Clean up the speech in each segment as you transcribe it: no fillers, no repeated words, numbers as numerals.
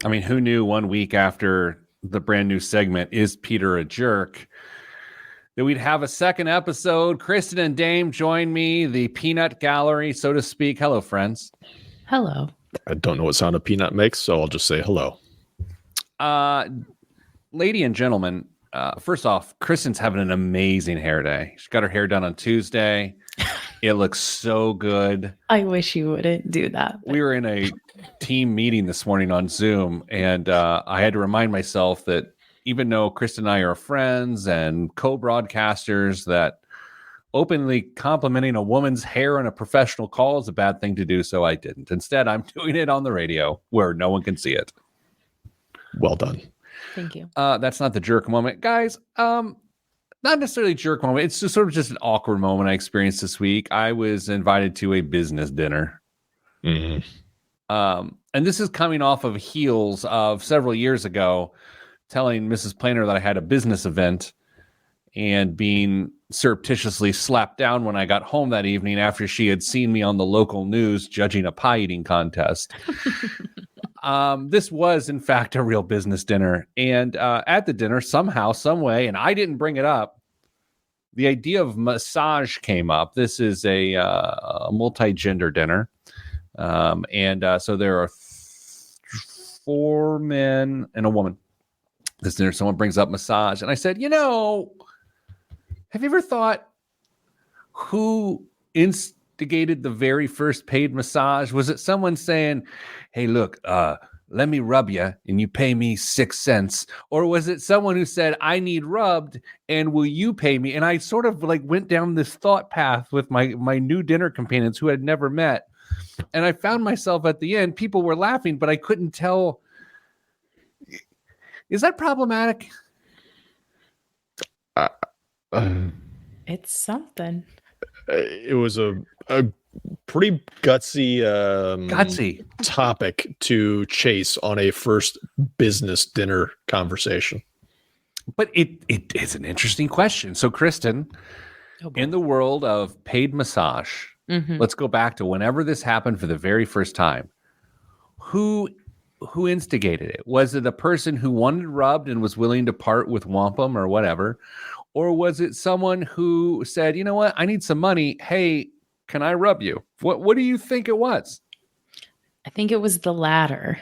I mean, who knew 1 week after the brand new segment, Is Peter a Jerk, that we'd have a second episode. Kristen and Dame join me, the peanut gallery, so to speak. Hello, friends. Hello. I don't know what sound a peanut makes, so I'll just say hello. Lady and gentlemen, first off, Kristen's having an amazing hair day. She got her hair done on Tuesday. It looks so good. I wish you wouldn't do that. We were in a team meeting this morning on Zoom, and I had to remind myself that even though Kristen and I are friends and co-broadcasters, that openly complimenting a woman's hair on a professional call is a bad thing to do, so I didn't. Instead, I'm doing it on the radio where no one can see it. Well done. Thank you. That's not the jerk moment. Guys, not necessarily jerk moment. It's just sort of just an awkward moment I experienced this week. I was invited to a business dinner. Mm-hmm. And this is coming off of heels of several years ago telling Mrs. Planner that I had a business event and being surreptitiously slapped down when I got home that evening after she had seen me on the local news judging a pie eating contest. This was, in fact, a real business dinner. And at the dinner, somehow, some way, and I didn't bring it up, the idea of massage came up. This is a multi-gender dinner. So there are 4 men and a woman. This dinner, someone brings up massage. And I said, have you ever thought who instigated the very first paid massage? Was it someone saying, hey, look, let me rub you and you pay me 6 cents? Or was it someone who said, I need rubbed and will you pay me? And I sort of like went down this thought path with my new dinner companions who had never met. And I found myself at the end, people were laughing, but I couldn't tell. Is that problematic? It's something. It was a pretty gutsy topic to chase on a first business dinner conversation. But it is an interesting question. So, Kristen, in the world of paid massage, let's go back to whenever this happened for the very first time. Who instigated it? Was it a person who wanted rubbed and was willing to part with wampum or whatever? Or was it someone who said, you know what, I need some money. Hey, can I rub you? What do you think it was? I think it was the latter.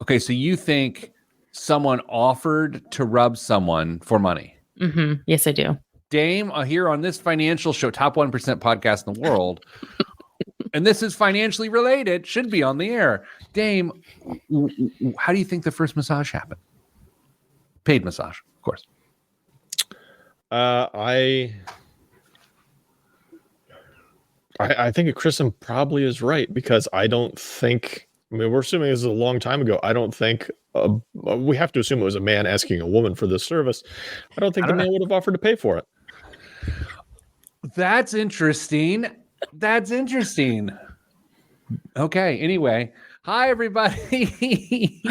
Okay, so you think someone offered to rub someone for money? Mm-hmm. Yes, I do. Dame, here on this financial show, top 1% podcast in the world, and this is financially related, should be on the air. Dame, how do you think the first massage happened? Paid massage, of course. I think Kristen probably is right, because I don't think, we're assuming this is a long time ago. I don't think, we have to assume it was a man asking a woman for this service. I don't think the man would have offered to pay for it. That's interesting. Okay, anyway. Hi, everybody.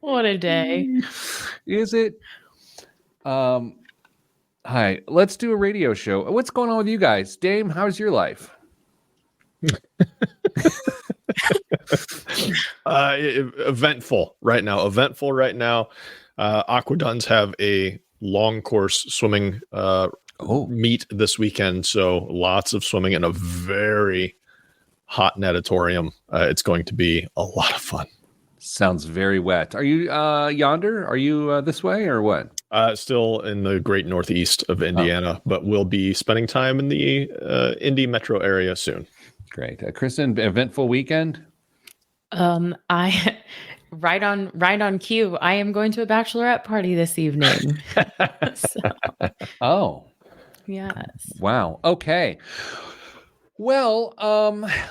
What a day. Is it? Hi, let's do a radio show. What's going on with you guys? Dame, how's your life? Eventful right now. Aquaduns have a long course swimming meet this weekend, so lots of swimming in a very hot natatorium. It's going to be a lot of fun. Sounds very wet. Are you yonder? Are you this way or what? Still in the great northeast of Indiana, but we'll be spending time in the Indy metro area soon. Great. Kristen, eventful weekend? I right on cue. I am going to a bachelorette party this evening. Oh. Yes. Wow. Okay. Well,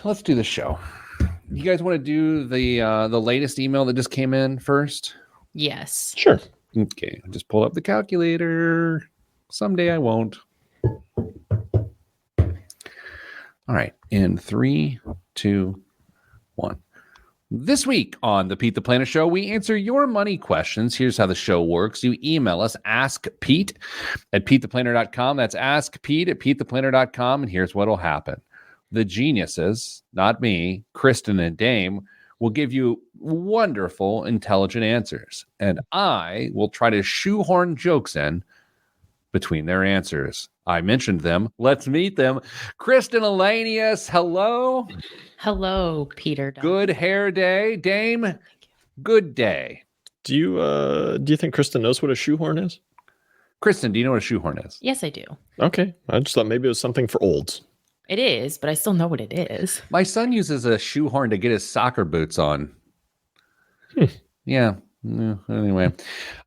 let's do the show. You guys want to do the latest email that just came in first? Yes. Sure. Okay. Just pull up the calculator. Someday I won't. All right. In 3, 2, 1. This week on the Pete the Planner Show, we answer your money questions. Here's how the show works. You email us, askpete@petetheplanner.com. That's askpete@petetheplanner.com. And here's what will happen. The geniuses, not me, Kristen and Dame, will give you wonderful, intelligent answers, and I will try to shoehorn jokes in between their answers. I mentioned them. Let's meet them. Kristen Elanius, hello. Hello, Peter. Good hair day. Dame, good day. Do you think Kristen knows what a shoehorn is? Kristen, do you know what a shoehorn is? Yes, I do. Okay. I just thought maybe it was something for olds. It is, but I still know what it is. My son uses a shoehorn to get his soccer boots on. Yeah. Anyway.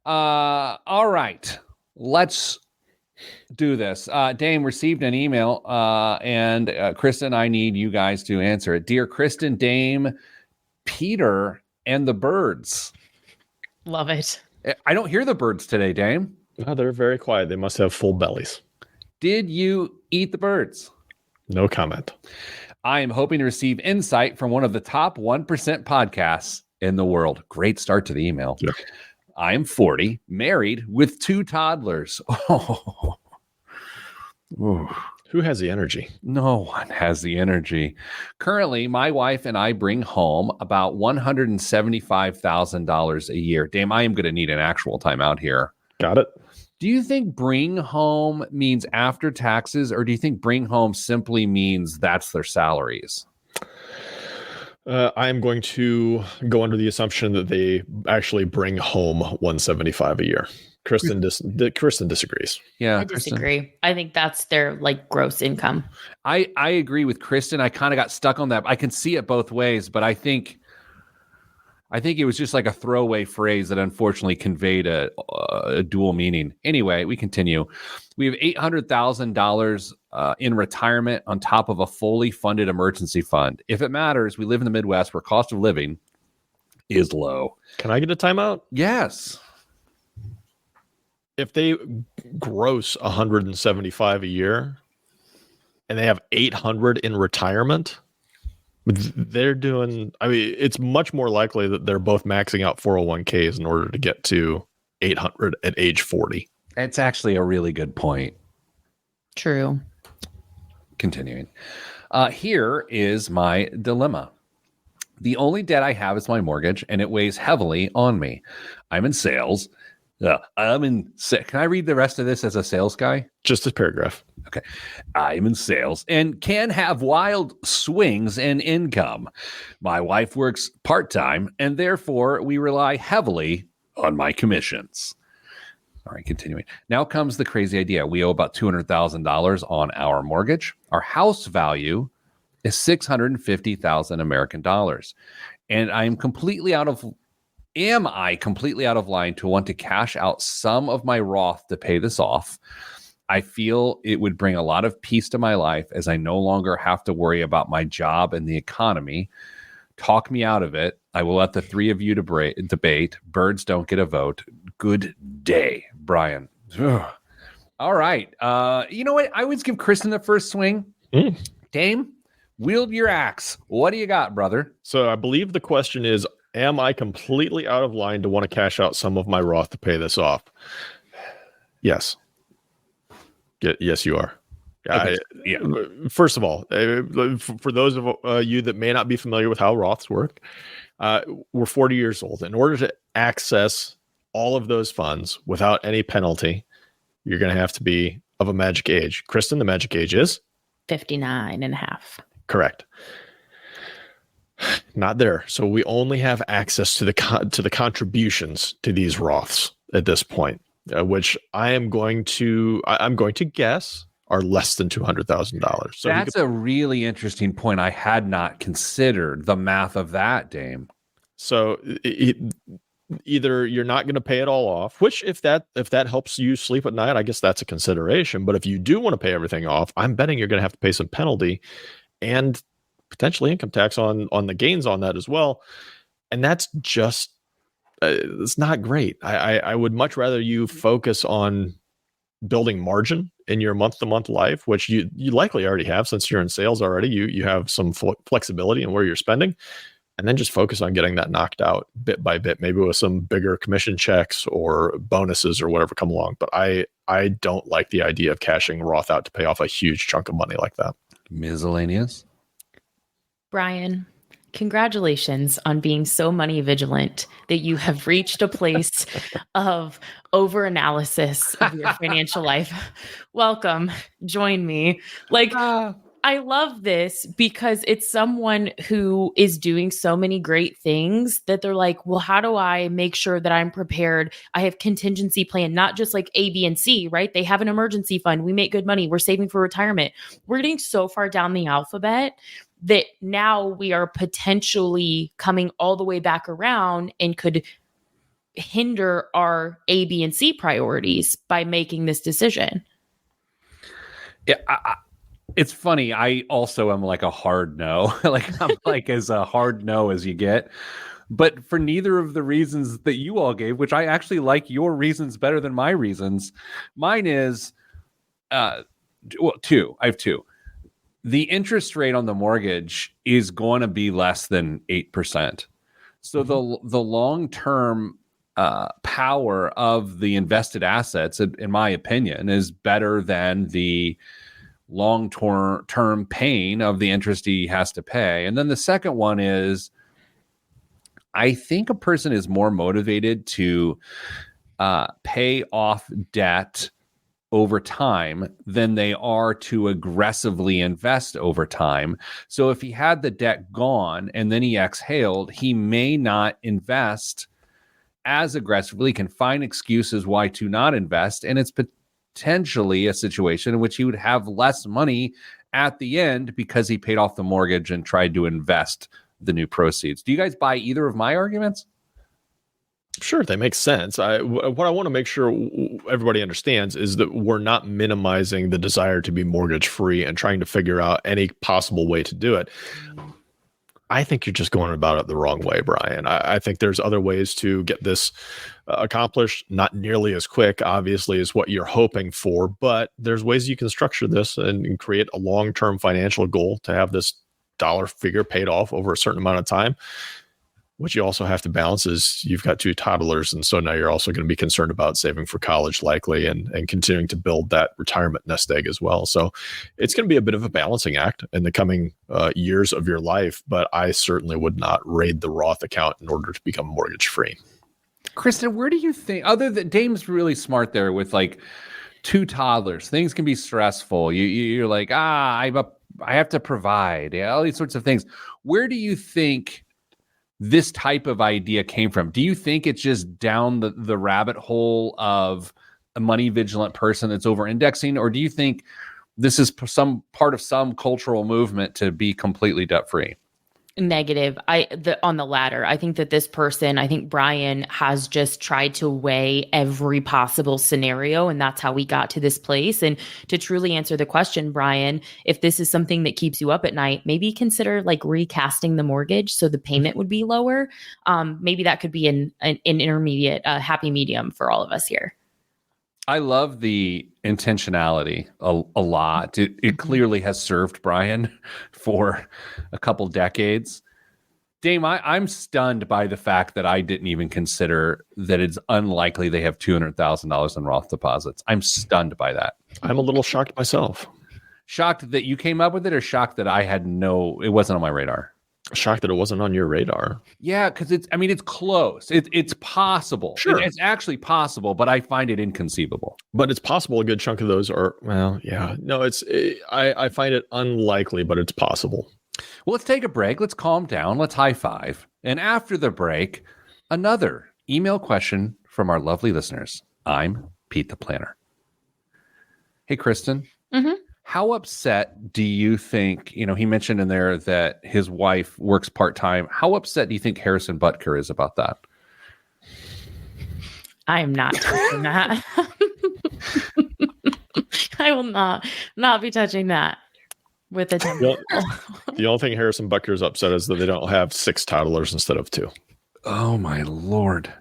All right. Let's do this. Dame received an email, and Kristen, I need you guys to answer it. Dear Kristen, Dame, Peter, and the birds. Love it. I don't hear the birds today, Dame. No, they're very quiet. They must have full bellies. Did you eat the birds? No comment. I am hoping to receive insight from one of the top 1% podcasts in the world. Great start to the email. Yeah. I am 40, married with 2 toddlers. Oh. Ooh. Who has the energy? No one has the energy. Currently, my wife and I bring home about $175,000 a year. Dame, I am going to need an actual timeout here. Got it. Do you think bring home means after taxes, or do you think bring home simply means that's their salaries? I am going to go under the assumption that they actually bring home 175 a year. Kristen disagrees. Yeah, I disagree. I think that's their gross income. I agree with Kristen. I kind of got stuck on that. I can see it both ways, but I think it was just like a throwaway phrase that unfortunately conveyed a dual meaning. Anyway, we continue. We have $800,000 in retirement on top of a fully funded emergency fund. If it matters, we live in the Midwest where cost of living is low. Can I get a timeout? Yes. If they gross 175 a year and they have 800 in retirement, they're doing, it's much more likely that they're both maxing out 401ks in order to get to 800 at age 40. It's actually a really good point. True. Continuing. Here is my dilemma. The only debt I have is my mortgage, and it weighs heavily on me. I'm in sales. Can I read the rest of this as a sales guy? Just a paragraph. Okay. I'm in sales and can have wild swings in income. My wife works part-time, and therefore we rely heavily on my commissions. All right, continuing. Now comes the crazy idea. We owe about $200,000 on our mortgage. Our house value is $650,000 American dollars. And am I completely out of line to want to cash out some of my Roth to pay this off? I feel it would bring a lot of peace to my life as I no longer have to worry about my job and the economy. Talk me out of it. I will let the three of you debate. Birds don't get a vote. Good day, Brian. Ugh. All right. You know what? I always give Kristen the first swing. Dame, wield your axe. What do you got, brother? So I believe the question is, am I completely out of line to want to cash out some of my Roth to pay this off? Yes. Yes, you are. Okay. Yeah. First of all, for those of you that may not be familiar with how Roths work, we're 40 years old. In order to access all of those funds without any penalty, you're going to have to be of a magic age. Kristen, the magic age is? 59 and a half. Correct. Not there. So we only have access to the contributions to these Roths at this point, which I'm going to guess are less than $200,000. So that's a really interesting point. I had not considered the math of that, Dame. So either you're not going to pay it all off, which if that helps you sleep at night, I guess that's a consideration. But if you do want to pay everything off, I'm betting you're going to have to pay some penalty and potentially income tax on the gains on that as well. And that's just it's not great. I would much rather you focus on building margin in your month-to-month life, which you likely already have since you're in sales already. You have some flexibility in where you're spending, and then just focus on getting that knocked out bit by bit, maybe with some bigger commission checks or bonuses or whatever come along. But I don't like the idea of cashing Roth out to pay off a huge chunk of money like that. Miscellaneous. Brian, congratulations on being so money vigilant that you have reached a place of over-analysis of your financial life. Welcome. Join me. Like, I love this because it's someone who is doing so many great things that they're like, well, how do I make sure that I'm prepared? I have contingency plan, not just like A, B, and C, right? They have an emergency fund. We make good money. We're saving for retirement. We're getting so far down the alphabet that now we are potentially coming all the way back around and could hinder our A, B, and C priorities by making this decision. Yeah, it's funny. I also am like a hard no. Like I'm like as a hard no as you get. But for neither of the reasons that you all gave, which I actually like your reasons better than my reasons. Mine is two. I have two. The interest rate on the mortgage is going to be less than 8%. So the long-term power of the invested assets, in my opinion, is better than the long-term pain of the interest he has to pay. And then the second one is, I think a person is more motivated to pay off debt over time than they are to aggressively invest over time. So if he had the debt gone and then he exhaled, he may not invest as aggressively, can find excuses why to not invest. And it's potentially a situation in which he would have less money at the end because he paid off the mortgage and tried to invest the new proceeds. Do you guys buy either of my arguments? Sure, they make sense. What I want to make sure everybody understands is that we're not minimizing the desire to be mortgage free and trying to figure out any possible way to do it. I think you're just going about it the wrong way, Brian. I think there's other ways to get this accomplished, not nearly as quick, obviously, as what you're hoping for, but there's ways you can structure this and create a long-term financial goal to have this dollar figure paid off over a certain amount of time. What you also have to balance is you've got two toddlers, and so now you're also going to be concerned about saving for college likely and continuing to build that retirement nest egg as well. So it's going to be a bit of a balancing act in the coming years of your life, but I certainly would not raid the Roth account in order to become mortgage free. Kristen, where do you think, other than Dame's really smart there with like two toddlers, things can be stressful. You're like, I have to provide, all these sorts of things. Where do you think this type of idea came from? Do you think it's just down the rabbit hole of a money vigilant person that's over indexing? Or do you think this is some part of some cultural movement to be completely debt free? Negative. On the latter, I think that this person, I think Brian has just tried to weigh every possible scenario, and that's how we got to this place. And to truly answer the question, Brian, if this is something that keeps you up at night, maybe consider like recasting the mortgage so the payment would be lower. Maybe that could be an intermediate, happy medium for all of us here. I love the intentionality a lot. It clearly has served Brian for a couple decades. Dame, I'm stunned by the fact that I didn't even consider that it's unlikely they have $200,000 in Roth deposits. I'm stunned by that. I'm a little shocked myself. Shocked that you came up with it, or shocked that it wasn't on my radar? Shocked that it wasn't on your radar. Yeah, because it's close. It's possible. Sure. It's actually possible, but I find it inconceivable. But it's possible a good chunk of those are, well, yeah. No, I find it unlikely, but it's possible. Well, let's take a break. Let's calm down. Let's high five. And after the break, another email question from our lovely listeners. I'm Pete the Planner. Hey, Kristen. Mm-hmm. How upset do you think, he mentioned in there that his wife works part-time. How upset do you think Harrison Butker is about that? I am not touching that. I will not be touching that with a temper. The only thing Harrison Butker is upset is that they don't have 6 toddlers instead of 2. Oh, my Lord.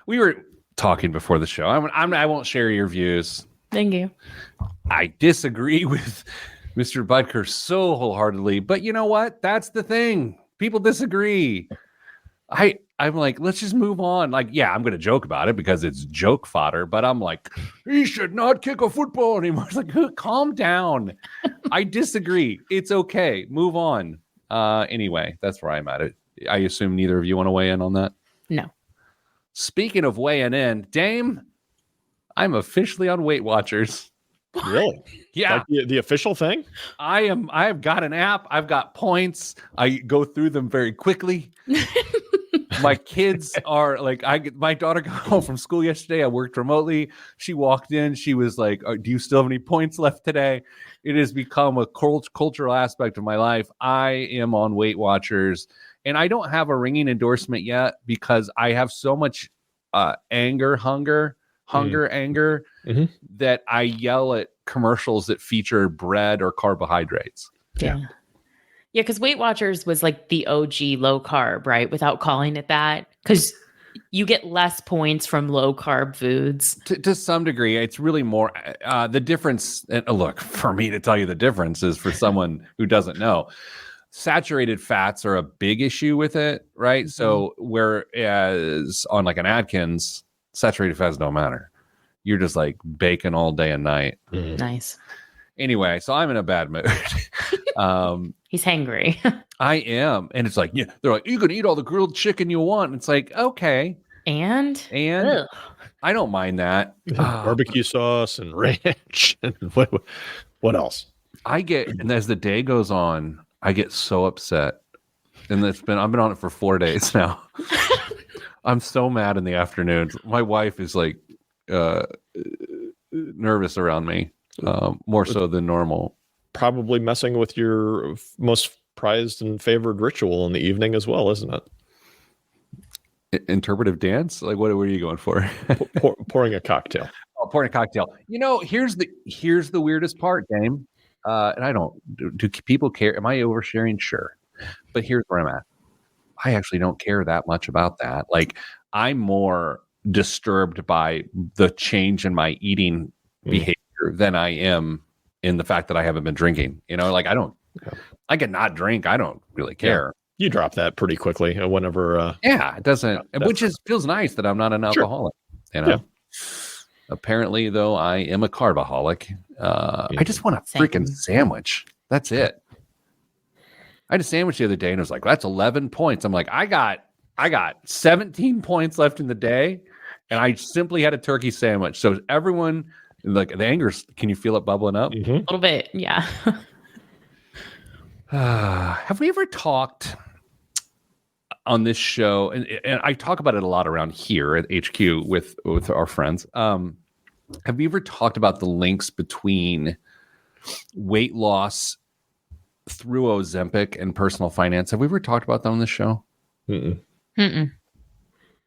We were talking before the show. I won't share your views. Thank you. I disagree with Mr. Butker so wholeheartedly, but you know what? That's the thing. People disagree. I'm like, let's just move on. Like, yeah, I'm going to joke about it because it's joke fodder, but I'm like, he should not kick a football anymore. It's like, calm down. I disagree. It's okay. Move on. Anyway, that's where I'm at. I assume neither of you want to weigh in on that. No. Speaking of weighing in, Dame, I'm officially on Weight Watchers. Really? Yeah, Like the official thing? I am. I have got an app. I've got points. I go through them very quickly. My kids are like, my daughter got home from school yesterday. I worked remotely. She walked in. She was like, do you still have any points left today? It has become a cultural aspect of my life. I am on Weight Watchers, and I don't have a ringing endorsement yet because I have so much anger, Mm-hmm. that I yell at commercials that feature bread or carbohydrates. Yeah. Yeah, because Weight Watchers was like the OG low carb, right? Without calling it that. Because you get less points from low carb foods. To some degree, it's really more the difference. And look, for me to tell you the difference is for someone who doesn't know. Saturated fats are a big issue with it, right? Mm-hmm. So whereas on like an Atkins, saturated fats don't matter. You're just like bacon all day and night. Mm-hmm. Nice. Anyway, so I'm in a bad mood. He's hangry. I am. And it's like, yeah, they're like, you can eat all the grilled chicken you want. And it's like, okay. And Ugh. I don't mind that. Barbecue sauce and ranch. And what else? And as the day goes on, I get so upset. And I've been on it for 4 days now. I'm so mad in the afternoons. My wife is like nervous around me, more so than normal. Probably messing with your most prized and favored ritual in the evening as well, isn't it? Interpretive dance? Like, what were you going for? Pouring a cocktail. Oh, pouring a cocktail. Here's the weirdest part, Dame. And I don't. Do people care? Am I oversharing? Sure. But here's where I'm at. I actually don't care that much about that. Like, I'm more disturbed by the change in my eating behavior than I am in the fact that I haven't been drinking. Like I can not drink. I don't really care. Yeah. You drop that pretty quickly whenever. It doesn't, which feels nice that I'm not an alcoholic. Sure. Yeah. Apparently, though, I am a carbaholic. I just want a freaking sandwich. That's it. I had a sandwich the other day and it was like, that's 11 points. I'm like, I got 17 points left in the day and I simply had a turkey sandwich. So everyone, like the anger's, can you feel it bubbling up? Mm-hmm. A little bit. Yeah. Have we ever talked on this show? And I talk about it a lot around here at HQ with our friends. Have we ever talked about the links between weight loss through Ozempic and personal finance? Have we ever talked about that on this show? Mm-mm.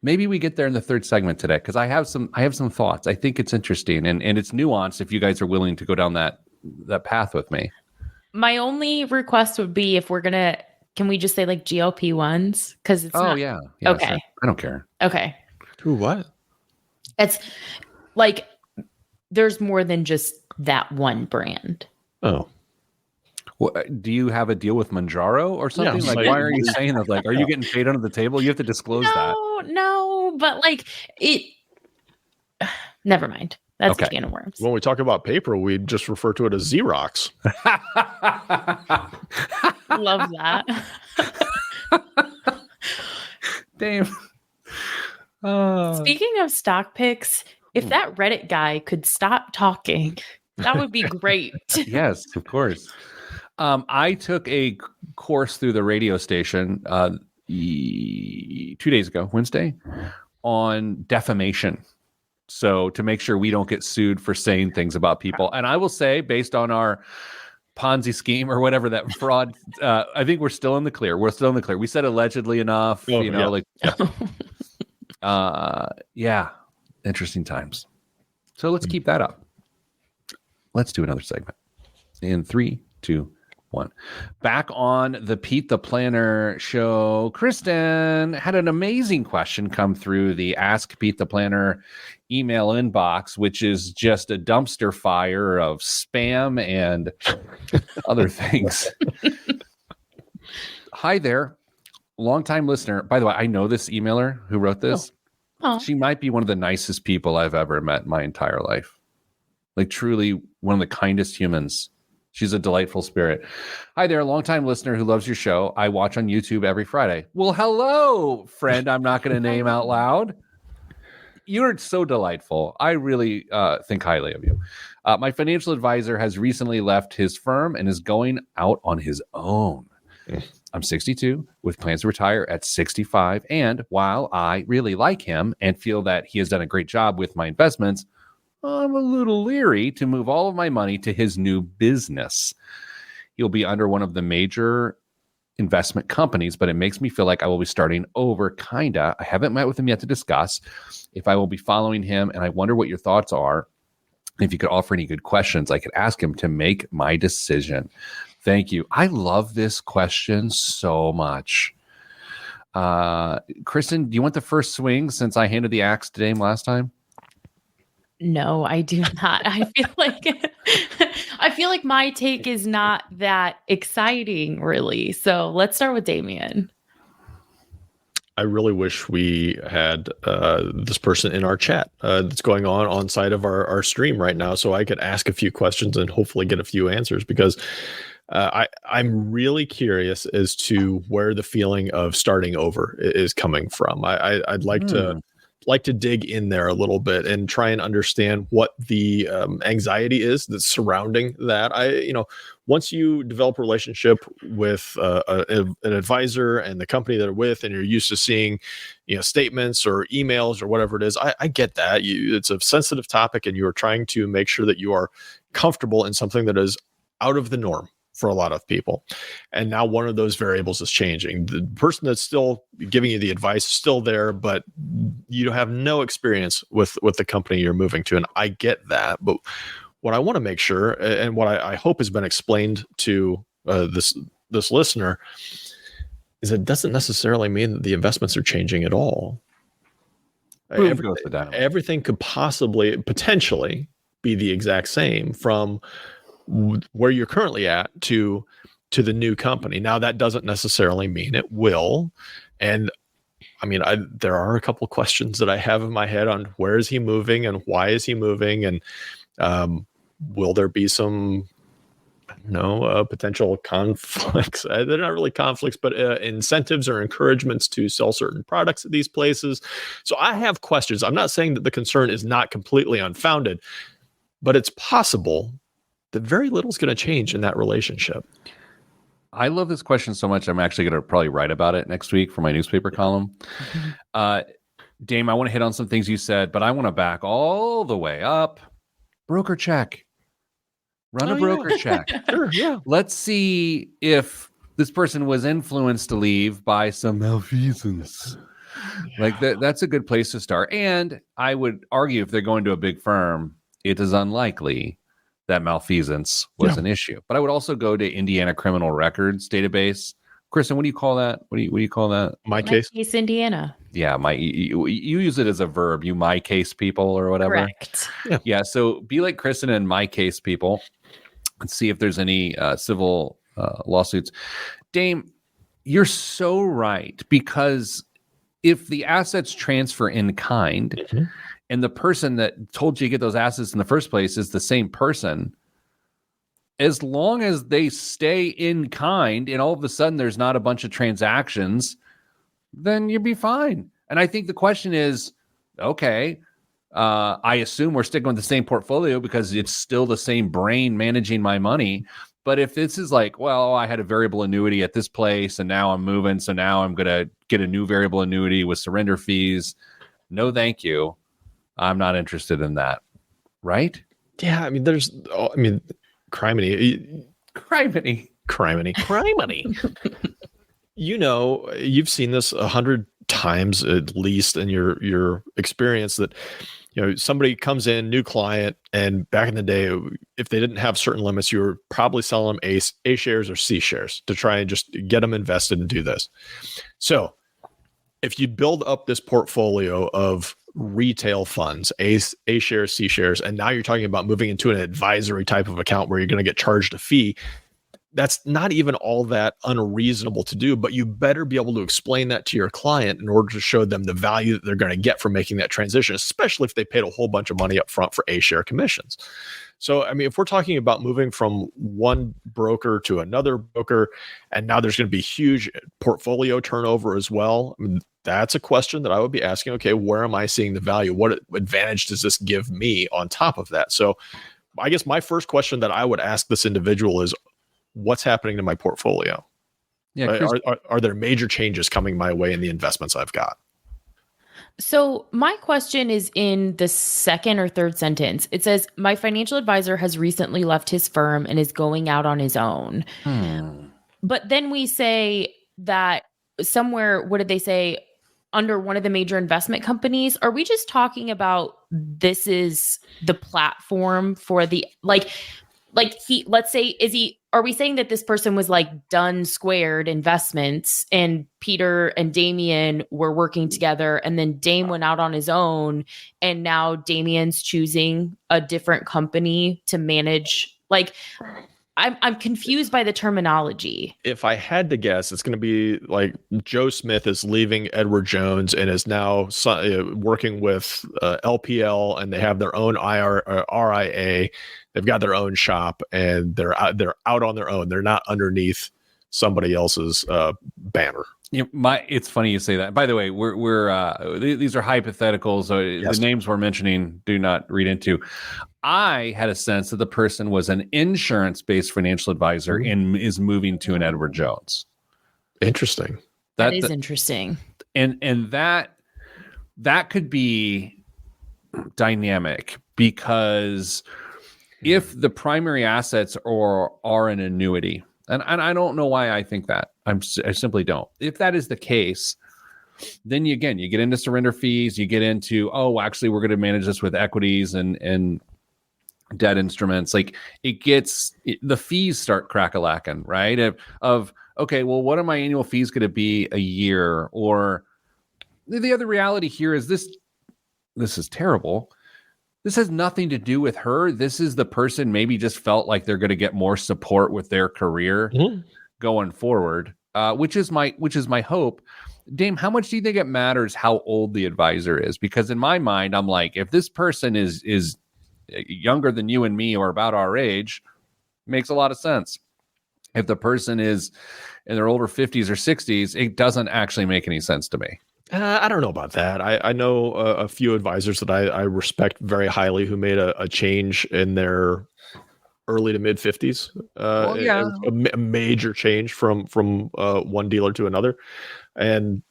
Maybe we get there in the third segment today because I have some thoughts. I think it's interesting and it's nuanced if you guys are willing to go down that path with me. My only request would be if can we just say like GLP-1s? Because it's yeah. Okay. Sure. I don't care. Okay. Ooh, what? It's like there's more than just that one brand. Oh. Well, do you have a deal with Manjaro or something? Yeah, why are you saying that? Like, are you getting paid under the table? You have to disclose that. No, but like it. Never mind. That's a can of worms. When we talk about paper, we just refer to it as Xerox. Love that. Damn. Speaking of stock picks, if that Reddit guy could stop talking, that would be great. Yes, of course. I took a course through the radio station 2 days ago, Wednesday, on defamation. So to make sure we don't get sued for saying things about people. And I will say, based on our Ponzi scheme or whatever, that fraud, I think we're still in the clear. We said allegedly enough, interesting times. So let's keep that up. Let's do another segment in 3, 2, 1. Back on the Pete the Planner show, Kristen had an amazing question come through the Ask Pete the Planner email inbox, which is just a dumpster fire of spam and other things. Hi there, longtime listener. By the way, I know this emailer who wrote this. Oh. She might be one of the nicest people I've ever met in my entire life. Like truly one of the kindest humans She's a delightful spirit. Hi there, longtime listener who loves your show. I watch on YouTube every Friday. Well, hello, friend. I'm not going to name out loud. You're so delightful. I really think highly of you. My financial advisor has recently left his firm and is going out on his own. I'm 62 with plans to retire at 65. And while I really like him and feel that he has done a great job with my investments, I'm a little leery to move all of my money to his new business. He'll be under one of the major investment companies, but it makes me feel like I will be starting over, kinda. I haven't met with him yet to discuss if I will be following him, and I wonder what your thoughts are. If you could offer any good questions, I could ask him to make my decision. Thank you. I love this question so much. Kristen, do you want the first swing since I handed the axe to Dame last time? No, I do not. I feel like my take is not that exciting, really. So let's start with Damien. I really wish we had this person in our chat that's going on side of our stream right now, so I could ask a few questions and hopefully get a few answers, because I'm really curious as to where the feeling of starting over is coming from. I'd like to dig in there a little bit and try and understand what the anxiety is that's surrounding that. Once you develop a relationship with an advisor and the company that they're with, and you're used to seeing, statements or emails or whatever it is, I get that. It's a sensitive topic, and you are trying to make sure that you are comfortable in something that is out of the norm for a lot of people. And now one of those variables is changing. The person that's still giving you the advice is still there, but you have no experience with the company you're moving to. And I get that. But what I want to make sure, and what I hope has been explained to this listener, is it doesn't necessarily mean that the investments are changing at all. Everything could potentially be the exact same from where you're currently at to the new company. Now, that doesn't necessarily mean it will. And I mean, there are a couple questions that I have in my head on where is he moving and why is he moving, and will there be some potential conflicts? They're not really conflicts, but incentives or encouragements to sell certain products at these places. So I have questions. I'm not saying that the concern is not completely unfounded, but it's possible that very little is going to change in that relationship. I love this question so much. I'm actually going to probably write about it next week for my newspaper column. Dame, I want to hit on some things you said, but I want to back all the way up. Broker check. Run a broker check. Sure, yeah. Let's see if this person was influenced to leave by some malfeasance. Yeah. Like that's a good place to start. And I would argue if they're going to a big firm, it is unlikely that malfeasance was an issue. But I would also go to Indiana Criminal Records database. Kristen, what do you call that? What do you call that? My case, Indiana. Yeah, you use it as a verb. You my case people or whatever. Correct. Yeah. So be like Kristen and my case people, and see if there's any civil lawsuits. Dame, you're so right, because if the assets transfer in kind, and the person that told you to get those assets in the first place is the same person, as long as they stay in kind and all of a sudden there's not a bunch of transactions, then you'll be fine. And I think the question is, okay, I assume we're sticking with the same portfolio because it's still the same brain managing my money. But if this is like, well, I had a variable annuity at this place and now I'm moving, so now I'm going to get a new variable annuity with surrender fees. No, thank you. I'm not interested in that. Right? Yeah. I mean, criminy. You've seen this 100 times at least in your experience that, somebody comes in, new client, and back in the day, if they didn't have certain limits, you were probably selling them A shares or C shares to try and just get them invested and do this. So if you build up this portfolio of retail funds, A shares, C shares, and now you're talking about moving into an advisory type of account where you're going to get charged a fee, that's not even all that unreasonable to do, but you better be able to explain that to your client in order to show them the value that they're going to get from making that transition, especially if they paid a whole bunch of money up front for A share commissions. So, I mean, if we're talking about moving from one broker to another broker, and now there's going to be huge portfolio turnover as well, I mean, that's a question that I would be asking. Okay, where am I seeing the value? What advantage does this give me on top of that? So, I guess my first question that I would ask this individual is, what's happening to my portfolio? Yeah, Are there major changes coming my way in the investments I've got? So my question is in the second or third sentence. It says, my financial advisor has recently left his firm and is going out on his own. But then we say that somewhere, what did they say? Under one of the major investment companies? Are we just talking about this is the platform for the, like he, let's say, are we saying that this person was like done squared investments and Peter and Damien were working together and then Dame went out on his own and now Damien's choosing a different company to manage? Like, I'm confused by the terminology. If I had to guess, it's going to be like Joe Smith is leaving Edward Jones and is now working with LPL, and they have their own RIA. They've got their own shop, and they're out on their own. They're not underneath somebody else's banner. It's funny you say that. By the way, these are hypotheticals. So yes. The names we're mentioning do not read into. I had a sense that the person was an insurance-based financial advisor and is moving to an Edward Jones. Interesting. That is interesting. And that could be dynamic, because if the primary assets are an annuity, and I don't know why I think that. I simply don't. If that is the case, then you get into surrender fees. You get into, actually, we're going to manage this with equities and debt instruments. Like, the fees start crack-a-lacking, right? Okay, well, what are my annual fees going to be a year? Or the other reality here is this is terrible. This has nothing to do with her. This is the person maybe just felt like they're going to get more support with their career going forward, which is my hope. Dame, how much do you think it matters how old the advisor is? Because in my mind, I'm like, if this person is younger than you and me or about our age, makes a lot of sense. If the person is in their older 50s or 60s, it doesn't actually make any sense to me. I don't know about that. I know a few advisors that I respect very highly who made a change in their early to mid 50s. A major change from one dealer to another, and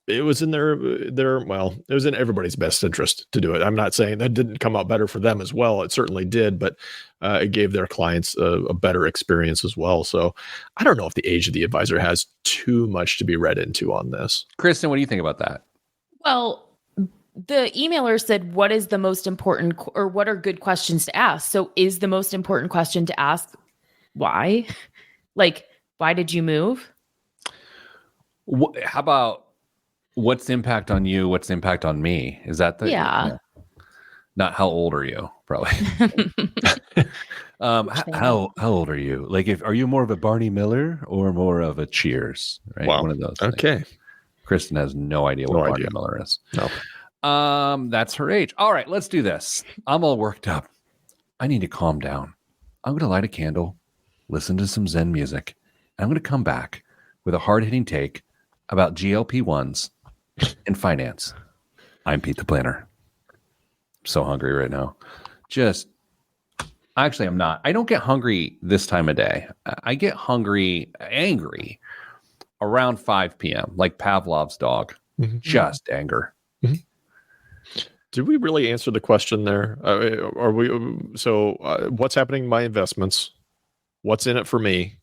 it was in it was in everybody's best interest to do it. I'm not saying that didn't come out better for them as well. It certainly did, but it gave their clients a better experience as well. So I don't know if the age of the advisor has too much to be read into on this. Kristen, what do you think about that? Well, the emailer said, what is the most important, or what are good questions to ask? So is the most important question to ask why? Like, why did you move? How about, what's the impact on you? What's the impact on me? Is that the not how old are you? Probably. How old are you? Like, are you more of a Barney Miller or more of a Cheers? Right, wow. One of those. Okay. Things. Kristen has no idea what Barney Miller is. No. That's her age. All right, let's do this. I'm all worked up. I need to calm down. I'm going to light a candle, listen to some Zen music, and I'm going to come back with a hard-hitting take about GLP-1s in finance. I'm Pete the Planner. I'm so hungry right now. Actually, I'm not. I don't get hungry this time of day. I get angry around 5 p.m., like Pavlov's dog. Just anger. Did we really answer the question there? What's happening in my investments? What's in it for me?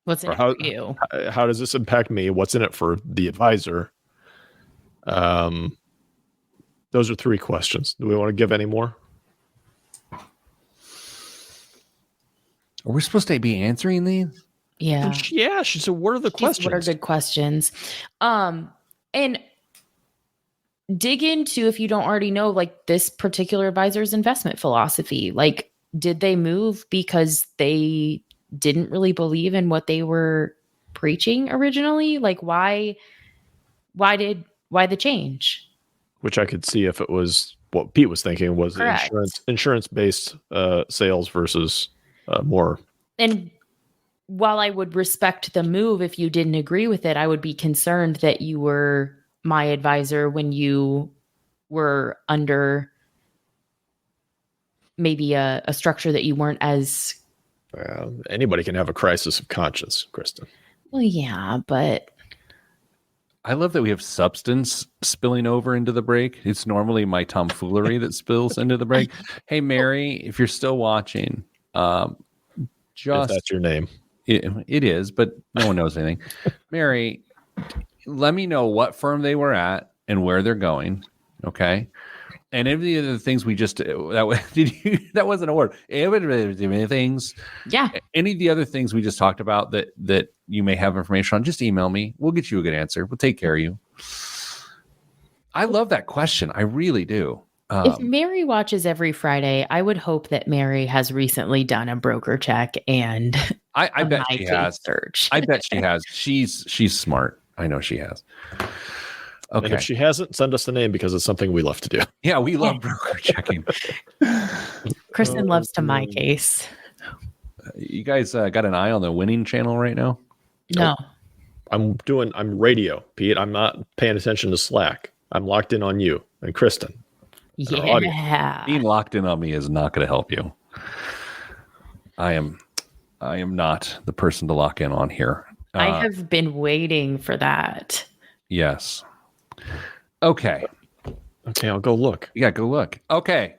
What's in it for you? How does this impact me? What's in it for the advisor? Those are 3 questions. Do we want to give any more? Are we supposed to be answering these? Yeah. Yeah. She said, what are the questions? What are good questions? And dig into, if you don't already know, like, this particular advisor's investment philosophy. Like, did they move because they didn't really believe in what they were preaching originally? Like, why the change? Which I could see if it was what Pete was thinking was Correct. insurance-based sales versus more. And while I would respect the move, if you didn't agree with it, I would be concerned that you were my advisor when you were under maybe a structure that you weren't as. Anybody can have a crisis of conscience, Kristen. Well, yeah, but I love that we have substance spilling over into the break. It's normally my tomfoolery that spills into the break. Hey, Mary, if you're still watching, If that's your name. It is, but no one knows anything. Mary, let me know what firm they were at and where they're going. Okay. And any of the things we just that wasn't a word. Any things. yeah, Any of the other things we just talked about that you may have information on, just email me. We'll get you a good answer. We'll take care of you. I love that question. I really do. If Mary watches every Friday, I would hope that Mary has recently done a broker check and I bet she has. Search. I bet she has. She's smart. I know she has. Okay. And if she hasn't, send us the name because it's something we love to do. Yeah, we love broker checking. Kristen loves to my case. You guys got an eye on the winning channel right now? No. I'm radio, Pete. I'm not paying attention to Slack. I'm locked in on you and Kristen. Yeah. Being locked in on me is not going to help you. I am not the person to lock in on here. I have been waiting for that. Yes. Okay. Okay, I'll go look. Yeah, go look. Okay.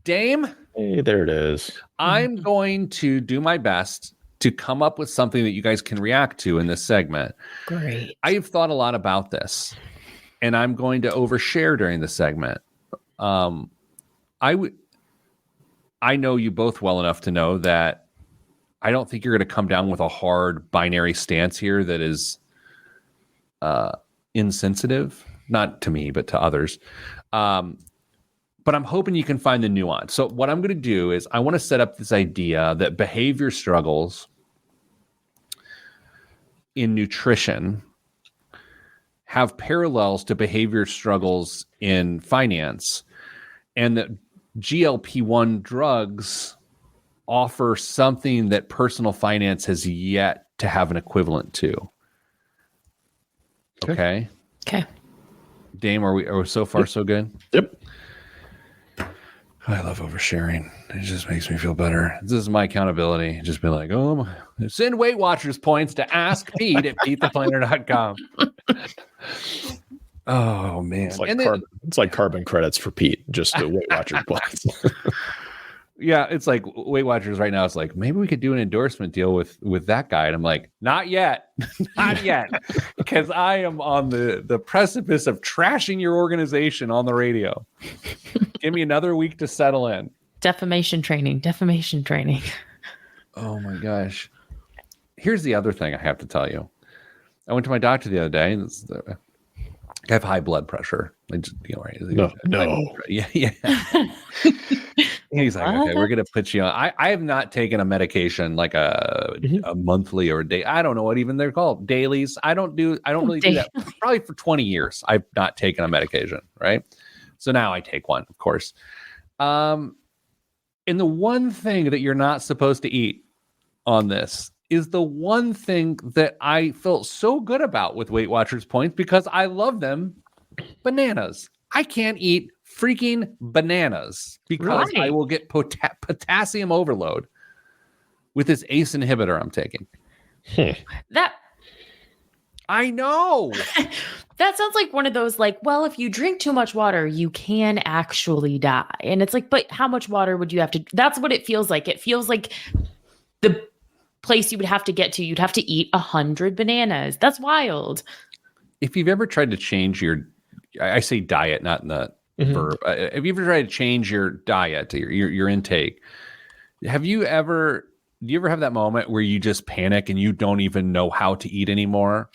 Dame. Hey, there it is. I'm going to do my best to come up with something that you guys can react to in this segment. Great. I've thought a lot about this, and I'm going to overshare during the segment. I know you both well enough to know that I don't think you're going to come down with a hard binary stance here that is insensitive, not to me, but to others. But I'm hoping you can find the nuance. So what I'm going to do is I want to set up this idea that behavior struggles in nutrition have parallels to behavior struggles in finance, and that GLP-1 drugs offer something that personal finance has yet to have an equivalent to. Okay. Dame, are we so far so good? Yep. I love oversharing. It just makes me feel better. This is my accountability. Just be like, send Weight Watchers points to Ask Pete at PeteThePlanner.com. Oh man, it's like carbon credits for Pete. Just the Weight Watchers points. Yeah, it's like Weight Watchers right now. It's like maybe we could do an endorsement deal with that guy. And I'm like, not yet, not yet, because I am on the precipice of trashing your organization on the radio. Give me another week to settle in. Defamation training. Oh my gosh. Here's the other thing I have to tell you. I went to my doctor the other day, and I have high blood pressure. Right? No. Yeah. He's like, okay, we're gonna put you on. I have not taken a medication like a monthly or a day. I don't know what even they're called. Dailies. I don't really do that. Probably for 20 years, I've not taken a medication. Right. So now I take one, of course. And the one thing that you're not supposed to eat on this is the one thing that I felt so good about with Weight Watchers points because I love them. Bananas. I can't eat freaking bananas because I will get potassium overload with this ACE inhibitor I'm taking. That I know. That sounds like one of those well, if you drink too much water, you can actually die. And it's like, but how much water would you have to? That's what it feels like. It feels like the place you would have to get to, you'd have to eat 100 bananas. That's wild. If you've ever tried to change I say diet, not in the verb. Have you ever tried to change your diet, your intake? Do you ever have that moment where you just panic and you don't even know how to eat anymore?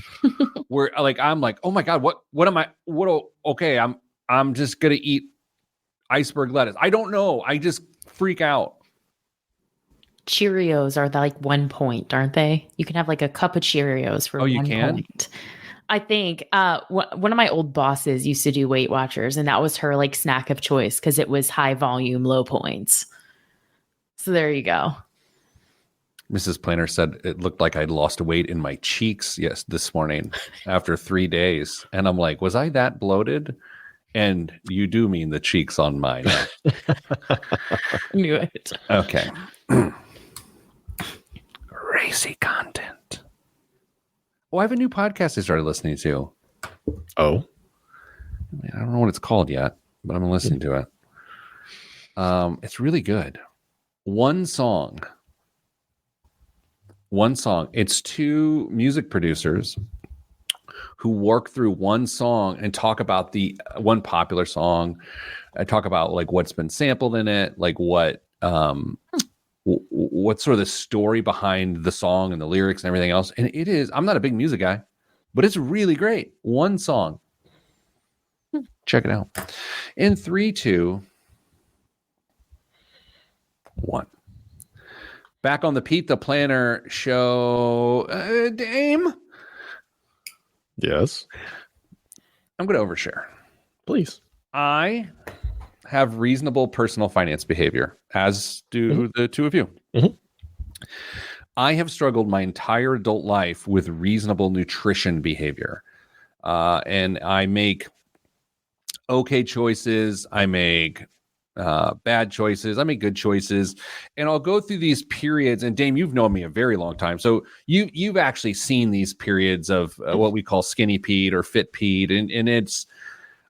Where I'm like, oh my God, I'm just going to eat iceberg lettuce. I don't know. I just freak out. Cheerios are 1 point, aren't they? You can have a cup of Cheerios for 1 point. I think one of my old bosses used to do Weight Watchers, and that was her like snack of choice because it was high volume, low points. So there you go. Mrs. Planner said it looked like I'd lost weight in my cheeks this morning after 3 days. And I'm like, was I that bloated? And you do mean the cheeks on mine. Knew it. Okay. Racy content. Oh, I have a new podcast I started listening to. Oh. I don't know what it's called yet, but I'm listening to it. It's really good. One song. It's two music producers who work through one song and talk about the one popular song. I talk about like what's been sampled in it, like what's sort of the story behind the song and the lyrics and everything else. And it is, I'm not a big music guy, but it's really great. One song. Check it out. In 3, 2, 1. Back on the Pete the Planner show, Dame. Yes. I'm going to overshare. Please. I have reasonable personal finance behavior, as do the two of you. Mm-hmm. I have struggled my entire adult life with reasonable nutrition behavior. And I make okay choices. I make bad choices. I make good choices. And I'll go through these periods. And Dame, you've known me a very long time. So you've actually seen these periods of what we call skinny Pete or fit Pete. And it's,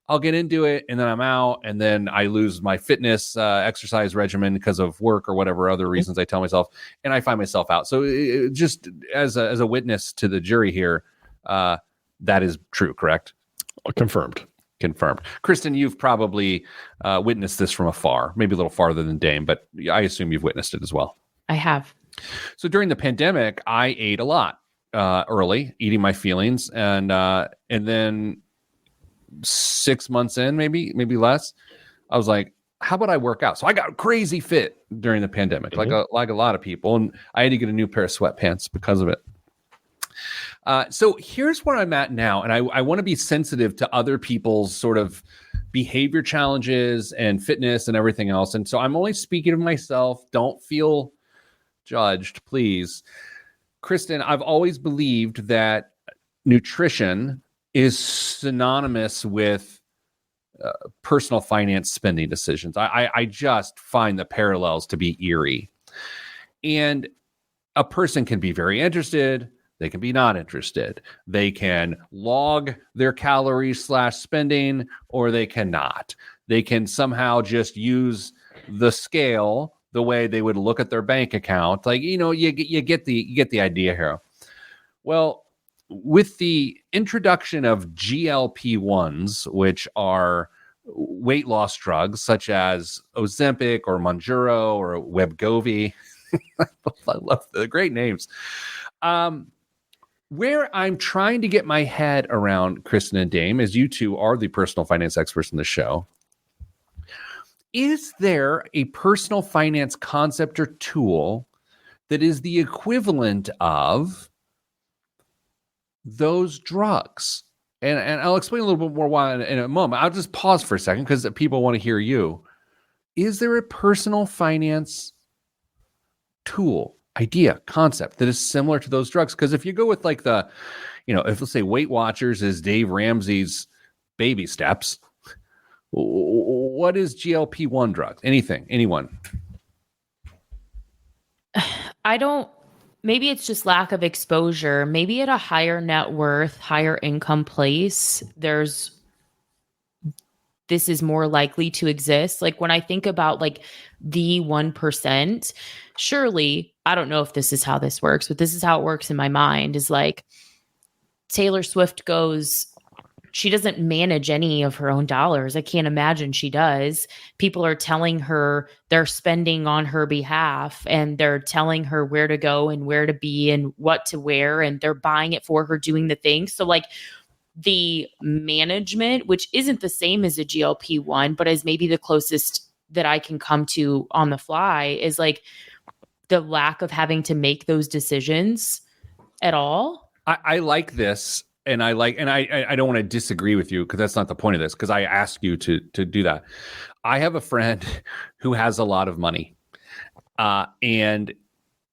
I'll get into it and then I'm out. And then I lose my fitness exercise regimen because of work or whatever other reasons I tell myself. And I find myself out. So just as a witness to the jury here, that is true, correct? Confirmed. Kristen, you've probably witnessed this from afar, maybe a little farther than Dame, but I assume you've witnessed it as well. I have. So during the pandemic, I ate a lot early, eating my feelings. And then 6 months in, maybe less, I was like, how about I work out? So I got crazy fit during the pandemic, like a lot of people. And I had to get a new pair of sweatpants because of it. So here's where I'm at now. And I want to be sensitive to other people's sort of behavior challenges and fitness and everything else. And so I'm only speaking of myself. Don't feel judged, please. Kristen, I've always believed that nutrition is synonymous with personal finance spending decisions. I just find the parallels to be eerie. And a person can be very interested. They can be not interested. They can log their calories / spending, or they cannot. They can somehow just use the scale the way they would look at their bank account. Like, you get the idea here. Well, with the introduction of GLP-1s, which are weight loss drugs such as Ozempic or Mounjaro or Wegovy, I love the great names. Where I'm trying to get my head around, Kristen and Dame, as you two are the personal finance experts in the show, is there a personal finance concept or tool that is the equivalent of those drugs? And I'll explain a little bit more why in a moment. I'll just pause for a second because people want to hear you. Is there a personal finance tool, idea, concept that is similar to those drugs? Because if you go with like if let's say Weight Watchers is Dave Ramsey's baby steps, what is GLP-1 drugs? Anyone? Maybe it's just lack of exposure. Maybe at a higher net worth, higher income place, this is more likely to exist. Like when I think about like the 1%, surely, I don't know if this is how this works, but this is how it works in my mind, is like Taylor Swift goes, she doesn't manage any of her own dollars. I can't imagine she does. People are telling her they're spending on her behalf and they're telling her where to go and where to be and what to wear. And they're buying it for her, doing the things. So like the management, which isn't the same as a GLP-1, but is maybe the closest that I can come to on the fly, is like the lack of having to make those decisions at all. I like this. and I don't want to disagree with you because that's not the point of this, because I ask you to do that. I have a friend who has a lot of money. And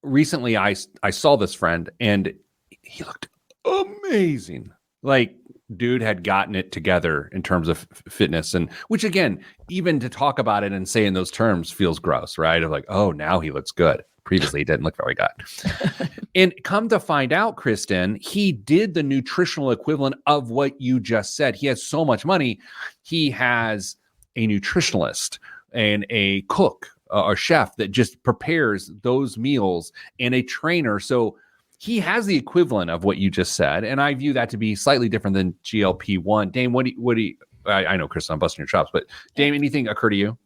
recently I saw this friend and he looked amazing. Like, dude had gotten it together in terms of fitness, and which, again, even to talk about it and say in those terms feels gross, right? Of like, oh, now he looks good. Previously, he didn't look very good. And come to find out, Kristen, he did the nutritional equivalent of what you just said. He has so much money. He has a nutritionalist and a cook or chef that just prepares those meals, and a trainer. So he has the equivalent of what you just said, and I view that to be slightly different than GLP-1. Dame, what do you I know, Kristen, I'm busting your chops, but Dame, anything occur to you?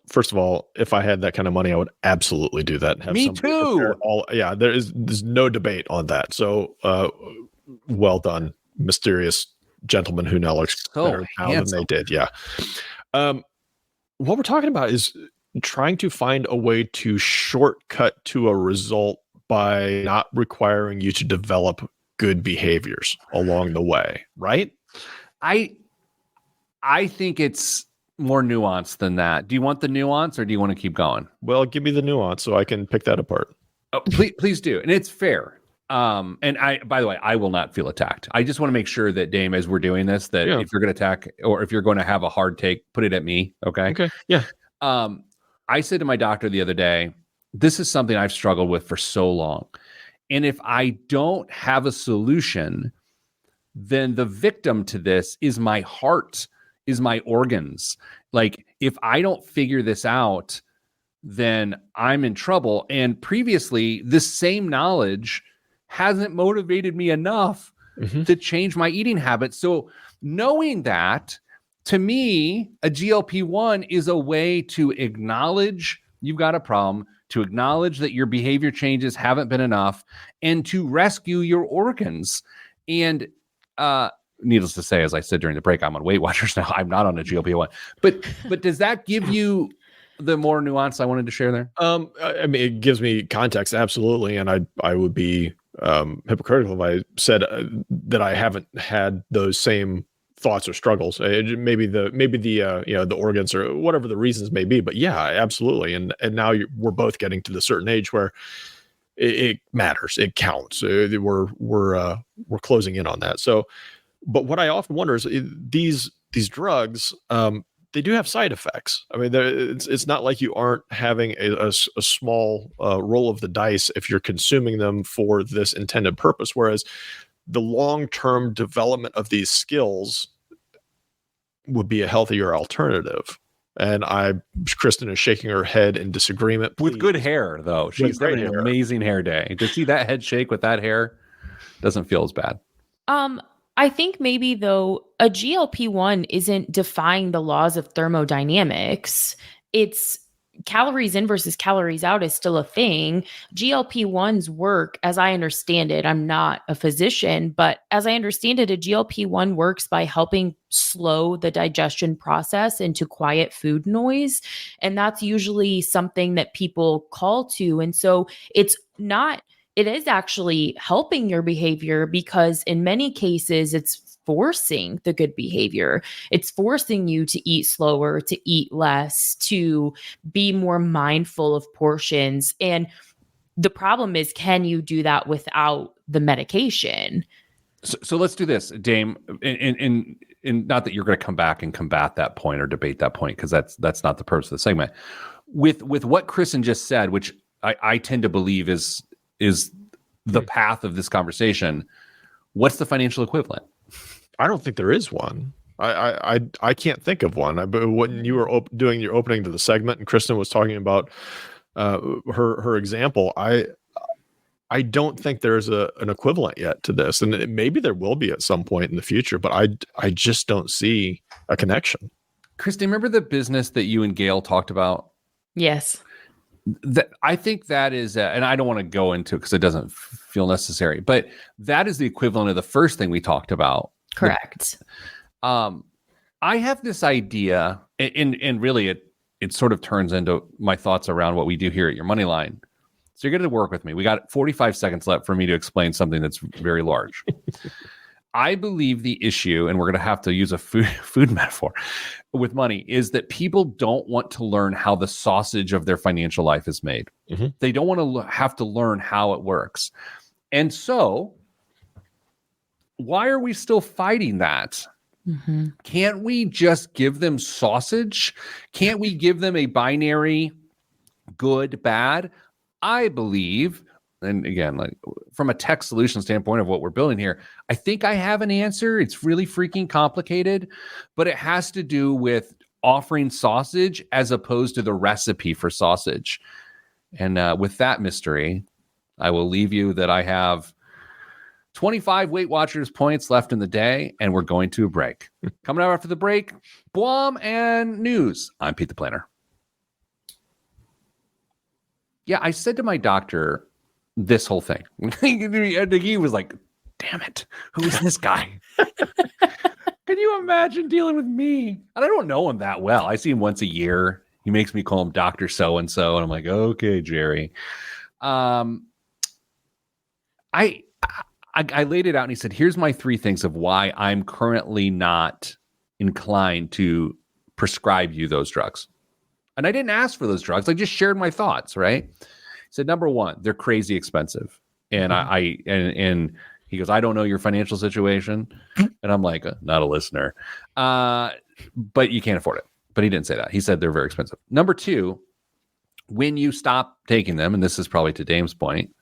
First of all, if I had that kind of money, I would absolutely do that. Me too. There's no debate on that. So, well done, mysterious gentleman who now looks better now than they did. Yeah. What we're talking about is trying to find a way to shortcut to a result by not requiring you to develop good behaviors along the way, right? I think it's more nuanced than that. Do you want the nuance, or do you want to keep going? Well, give me the nuance so I can pick that apart. Oh, please do. And it's fair. And by the way, I will not feel attacked. I just want to make sure that, Dame, as we're doing this, that if you're going to attack or if you're going to have a hard take, put it at me. Okay. Okay. Yeah. I said to my doctor the other day, this is something I've struggled with for so long. And if I don't have a solution, then the victim to this is my heart, is my organs. Like, if I don't figure this out, then I'm in trouble. And previously, this same knowledge hasn't motivated me enough to change my eating habits. So knowing that, to me, a GLP-1 is a way to acknowledge you've got a problem, to acknowledge that your behavior changes haven't been enough, and to rescue your organs. And needless to say, as I said during the break, I'm on Weight Watchers now. I'm not on a GLP-1. But does that give you the more nuance I wanted to share there? I mean, it gives me context, absolutely. And I would be hypocritical if I said that I haven't had those same thoughts or struggles. Maybe the organs or whatever the reasons may be. But yeah, absolutely. And now we're both getting to the certain age where it matters. It counts. We're closing in on that. So, but what I often wonder is these drugs, they do have side effects. I mean, it's not like you aren't having a small roll of the dice if you're consuming them for this intended purpose. Whereas the long-term development of these skills would be a healthier alternative. And Kristen is shaking her head in disagreement. Please. With good hair, though. She's having an amazing hair day. To see that head shake with that hair doesn't feel as bad. I think maybe, though, a GLP-1 isn't defying the laws of thermodynamics. It's calories in versus calories out is still a thing. GLP-1s work, as I understand it. I'm not a physician, but as I understand it, a GLP-1 works by helping slow the digestion process and to quiet food noise. And that's usually something that people call to. And so it is actually helping your behavior, because in many cases, it's forcing the good behavior. It's forcing you to eat slower, to eat less, to be more mindful of portions. And the problem is, can you do that without the medication? So let's do this, Dame. And not that you're going to come back and combat that point or debate that point, because that's not the purpose of the segment. With what Kristen just said, which I tend to believe is the path of this conversation, what's the financial equivalent? I don't think there is one. I can't think of one. But when you were doing your opening to the segment and Kristen was talking about her example, I don't think there's an equivalent yet to this, and maybe there will be at some point in the future. But I just don't see a connection. Kristen, remember the business that you and Gail talked about? Yes. I think that is, and I don't want to go into it because it doesn't feel necessary, but that is the equivalent of the first thing we talked about. Correct. I have this idea, and really it sort of turns into my thoughts around what we do here at Your Money Line. So you're going to work with me. We got 45 seconds left for me to explain something that's very large. I believe the issue, and we're going to have to use a food metaphor with money, is that people don't want to learn how the sausage of their financial life is made. Mhm. They don't want to have to learn how it works. And so, why are we still fighting that? Mm-hmm. Can't we just give them sausage? Can't we give them a binary good, bad? I believe, and again, like from a tech solution standpoint of what we're building here, I think I have an answer. It's really freaking complicated, but it has to do with offering sausage as opposed to the recipe for sausage. And with that mystery, I will leave you that I have 25 Weight Watchers points left in the day, and we're going to a break. Coming out after the break, Blom and news. I'm Pete the Planner. Yeah, I said to my doctor this whole thing. He was like, damn it, who is this guy? Can you imagine dealing with me? And I don't know him that well. I see him once a year. He makes me call him Dr. So-and-so. And I'm like, okay, Jerry. I laid it out and he said, here's my 3 things of why I'm currently not inclined to prescribe you those drugs. And I didn't ask for those drugs. I just shared my thoughts, right? He said, number 1, they're crazy expensive. And and he goes, I don't know your financial situation. And I'm like, not a listener. But you can't afford it. But he didn't say that. He said they're very expensive. Number 2, when you stop taking them, and this is probably to Dame's point,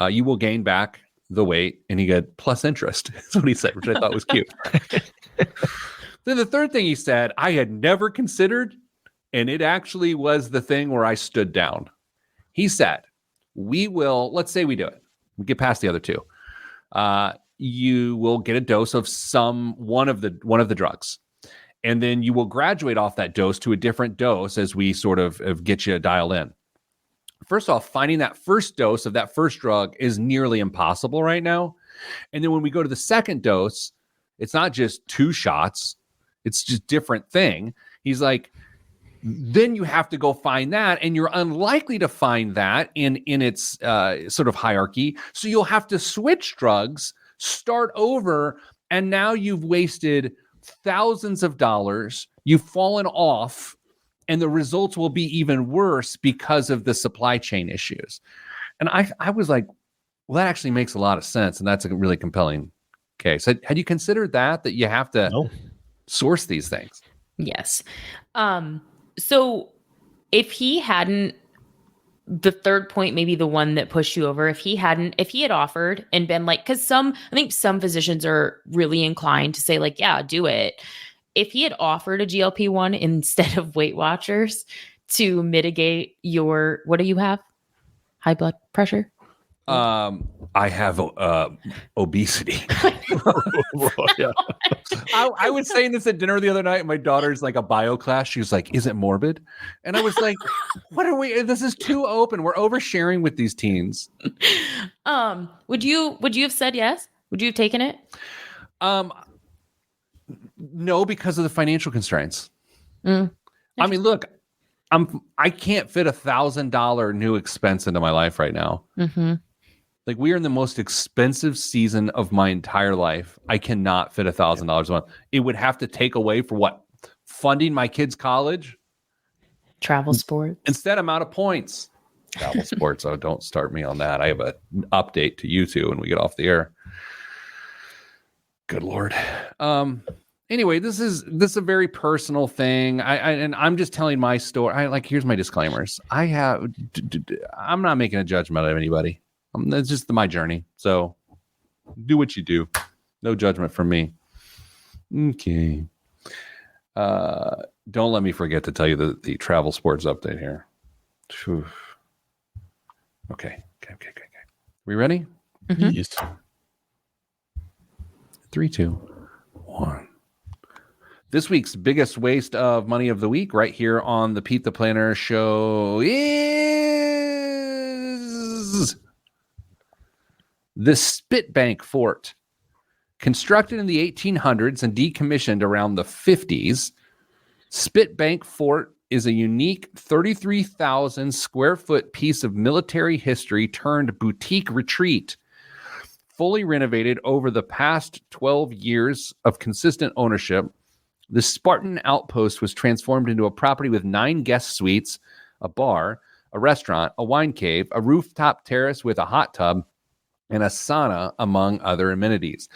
you will gain back the weight. And he got plus interest. That's what he said, which I thought was cute. Then the 3rd thing he said, I had never considered, and it actually was the thing where I stood down. He said, let's say we do it. We get past the other 2. You will get a dose of one of the drugs. And then you will graduate off that dose to a different dose as we sort of get you dialed in. First off, finding that first dose of that first drug is nearly impossible right now. And then when we go to the second dose, it's not just 2 shots. It's just different thing. He's like, then you have to go find that, and you're unlikely to find that in its sort of hierarchy. So you'll have to switch drugs, start over, and now you've wasted thousands of dollars. You've fallen off, and the results will be even worse because of the supply chain issues. And I was like, well, that actually makes a lot of sense, and that's a really compelling case. Had you considered that you have to source these things? Yes. So if he hadn't, the 3rd point, maybe the one that pushed you over, if he had offered and been like, because I think some physicians are really inclined to say like, yeah, do it. If he had offered a GLP-1 instead of Weight Watchers to mitigate what do you have? High blood pressure? I have obesity. Yeah. I was saying this at dinner the other night. And my daughter's like a bio class. She was like, "Is it morbid?" And I was like, "What are we? This is too open. We're oversharing with these teens." Would you have said yes? Would you have taken it? No, because of the financial constraints. I mean, look, I can't fit $1,000 new expense into my life right now. Mm-hmm. Like, we are in the most expensive season of my entire life. I cannot fit $1,000 a month. It would have to take away for what? Funding my kids' college? Travel sports. Instead, I'm out of points. Travel sports. Oh, don't start me on that. I have an update to you two when we get off the air. Good Lord. Anyway, this is a very personal thing. And I'm just telling my story. Here's my disclaimers. I'm not making a judgment of anybody. That's just my journey. So do what you do. No judgment from me. Okay. Don't let me forget to tell you the travel sports update here. Whew. Okay. We ready? Mm-hmm. Yes. 3, 2, 1. This week's biggest waste of money of the week right here on the Pete the Planner show is the Spitbank Fort. Constructed in the 1800s and decommissioned around the 50s, Spitbank Fort is a unique 33,000 square foot piece of military history turned boutique retreat. fully renovated over the past 12 years of consistent ownership. The Spartan Outpost was transformed into a property with 9 guest suites, a bar, a restaurant, a wine cave, a rooftop terrace with a hot tub, and a sauna, among other amenities.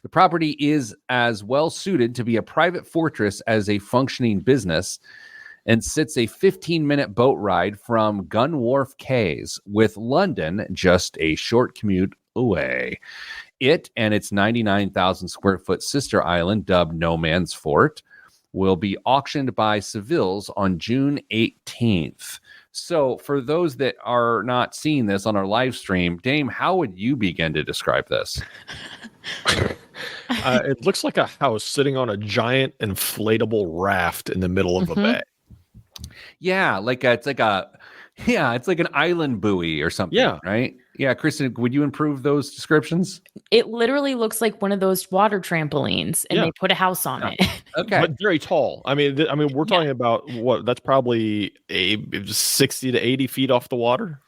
The property is as well suited to be a private fortress as a functioning business, and sits a 15-minute boat ride from Gun Wharf Quays, with London just a short commute away. It and its 99,000 square foot sister island, dubbed No Man's Fort, will be auctioned by Seville's on June 18th. So for those that are not seeing this on our live stream, Dame, how would you begin to describe this? It looks like a house sitting on a giant inflatable raft in the middle of a bay. Yeah, it's like an island buoy or something. Yeah. Right. Yeah, Kristen, would you improve those descriptions? It literally looks like one of those water trampolines, and they put a house on it. Okay, but very tall. I mean, we're talking about what? That's probably 60 to 80 feet off the water.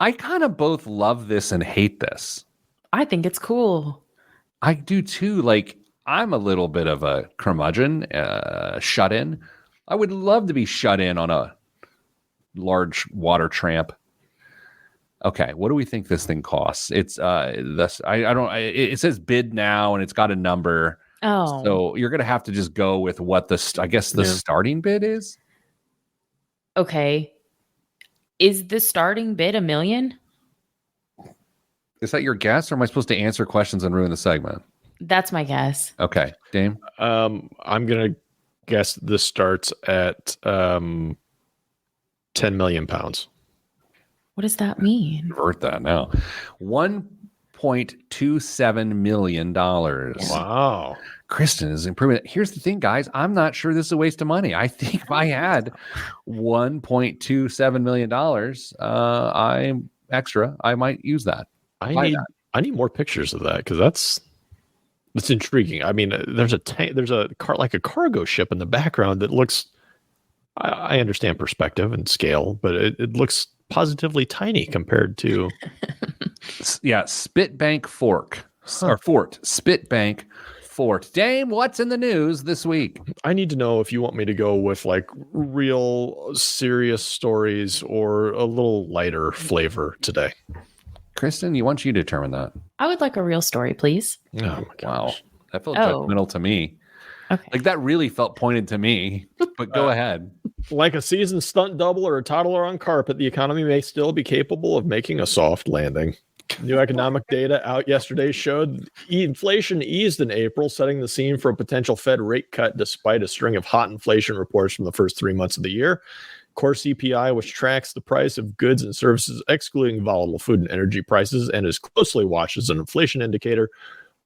I kind of both love this and hate this. I think it's cool. I do too. Like, I'm a little bit of a curmudgeon, shut in. I would love to be shut in on a large water tramp. Okay, what do we think this thing costs? It's it says bid now, and it's got a number. Oh, So you're gonna have to just go with what the starting bid is. Okay. Is the starting bid $1 million? Is that your guess, or am I supposed to answer questions and ruin the segment? That's my guess. Okay, Dame. I'm gonna guess this starts at 10 million pounds. What does that mean? Convert that now. $1.27 million. Wow. Kristen is improving. Here's the thing, guys. I'm not sure this is a waste of money. I think if I had $1.27 million, I'm extra. I might use that. I need more pictures of that, because that's intriguing. I mean, there's a tank, there's a like a cargo ship in the background that looks. I understand perspective and scale, but it looks positively tiny compared to. Yeah, Spitbank Fort. Spitbank Fort. Dame, what's in the news this week? I need to know if you want me to go with like real serious stories or a little lighter flavor today. Kristen, you want you to determine that. I would like a real story, please. Oh my gosh. Wow. That felt judgmental to me. Okay. Like, that really felt pointed to me, but go ahead. Like a seasoned stunt double or a toddler on carpet, the economy may still be capable of making a soft landing. New economic data out yesterday showed inflation eased in April, setting the scene for a potential Fed rate cut despite a string of hot inflation reports from the first 3 months of the year. Core CPI, which tracks the price of goods and services, excluding volatile food and energy prices, and is closely watched as an inflation indicator,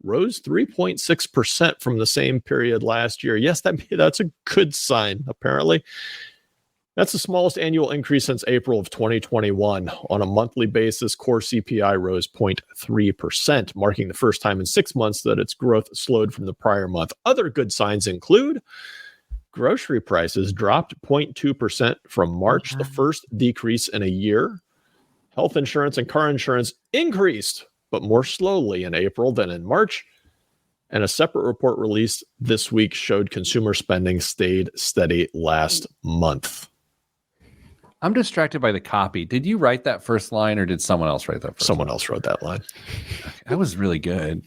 rose 3.6% from the same period last year. Yes, that's a good sign, apparently. That's the smallest annual increase since April of 2021. On a monthly basis, core CPI rose 0.3%, marking the first time in 6 months that its growth slowed from the prior month. Other good signs include grocery prices dropped 0.2% from March, the first decrease in a year. Health insurance and car insurance increased, but more slowly in April than in March. And a separate report released this week showed consumer spending stayed steady last month. I'm distracted by the copy. Did you write that first line, or did someone else write that first Someone else wrote that line. That was really good.